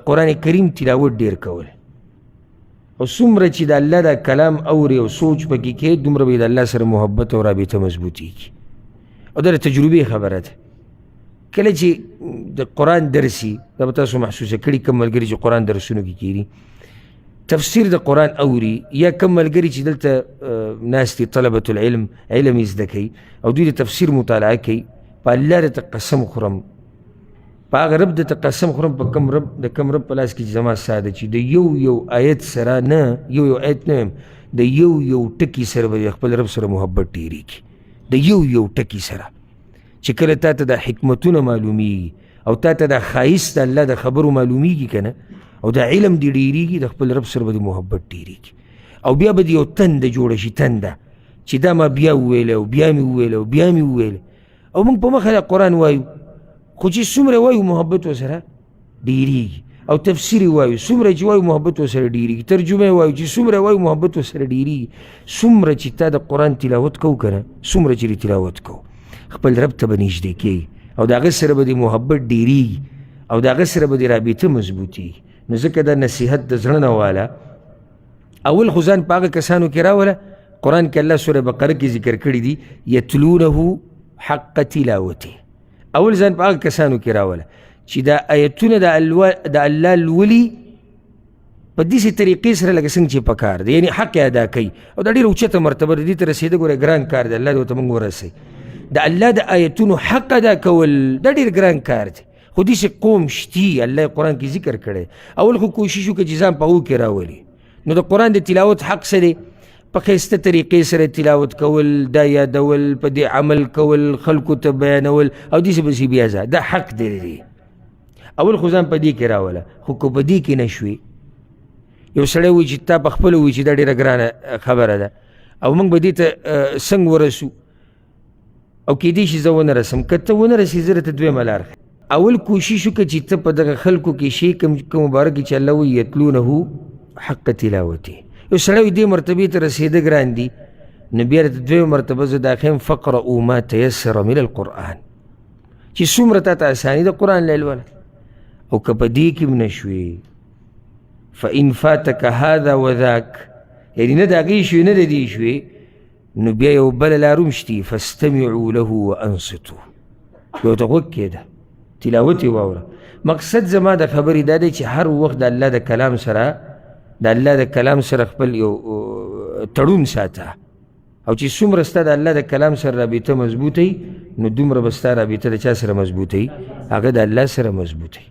قرآن کریم تلاوت ډیر کول او څومره چې د الله دا کلام اوري او سوچ پکې کوي دومره به د الله سره محبت او رابطه مضبوطیږي او دا د تجربې خبره ده کله چې د قرآن درسي دا به تاسو محسوسه کړي کوم ملګري چې قرآن درسونو کې کېږي تفسیر د قرآن اوري یا کوم ملګري چې دلته ناست دي طلبة العلم علم یې زده کوي او دوی د تفسیر مطالعه کوي په الله درته قسم خورم په هغه رب درته قسم خورم په کوم رب د کوم رب په لاس کې چې زما ساده چې د یو آیت سره نه یو آیت نه د یو ټکي سره به خپل رب سره محبت ډېرېږي د یو ټکي سره چې کله تا ته د حکمتونه معلومیږي او تا ته د ښایست د الله د خبرو معلومیږي که نه او د علم دې ډېرېږي د خپل رب سره به د محبت ډېرېږي او بیا به د یو تنده جوړه شي تنده چې دا ما بیا وویله او بیا مې وویله او بیا مې وویله او موږ په مخه د قرآن وایو خو چې څومره وایو محبت ورسره ډېرېږي او تفسیر وایو څومره چې وایو محبت ورسره ډېرېږي ترجمه وایو چې څومره وایو محبت ورسره ډېرېږي څومره چې تا د قرآن تلاوت کوو که نه څومره چې تلاوت کوو خپل رب ته به نږدې کېږي او د هغه سره به د محبت ډېرېږي او د هغه سره به د رابطه مضبوطېږي نو ځکه دا نصیحت د زړه نه واله اول خو ځان په هغه کسانو کې راوله قرآن کې الله سوره بقره کې ذکر کړي دي یتلونه حق تلاوته اول ځان په هغه کسانو کې راوله چې دا آیتونه د الله لولي په داسې طریقې سره لکه څنګه چې پکار دی یعنی حق یې ادا کوي او دا ډېره اوچته مرتبه ده دې ته رسېده ګوره ګران کار دی الله دې ورته موږ ورسوي د الله د آیتونو حق ادا کول دا ډېر ګران کار دی خو داسې قوم شتي الله یې قرآن کې ذکر کړی اول خو کوشش وکړه چې ځان په هغو کې راولي نو د قرآن د تلاوت حق څه دی په ښایسته طریقې سره تلاوت کول دا یادول په دې عمل کول خلکو ته بیانول او داسې پسې بیا ځه دا حق دی اول خو ځان په دې کې راوله خو که په دې کې نه شوې یو سړی وایي چې تا په خپله وایي چې دا ډېره ګرانه خبره ده او موږ به دې ته څنګه ورسو او کېدای شي زه ونه رسم که ته ونه رسې زه درته دویمه لار اول کوشش وکړه چې ته په دغه خلکو کې شي کوم مبارک چې الله وایي یتلونه حق تلاوتې یو سړی وایي دې مرتبې ته رسېده ګران دي نو بیا درته دویمه مرتبه زه دا ښیم فقرؤوا ما تیسر من القرآن چې څومره تا ته اساني د قرآن لولوله او که په دې کې هم نه شوې فإن فاتک هذا وذاک یعنې نه د هغې شوې نه د دې شوې نو بیا یو بله لار هم شتي فاستمعوا له وانصتوا یو ته غوږ کېده تلاوت یې واوره مقصد زما د خبرې دا دی چې هر وخت د الله د کلام سره خپل یو تړون ساته او چې څومره ستا د الله د کلام سره رابطه مضبوطوي نو دومره به ستا رابطه د چا سره مضبوطوي هغه د الله سره مضبوطوي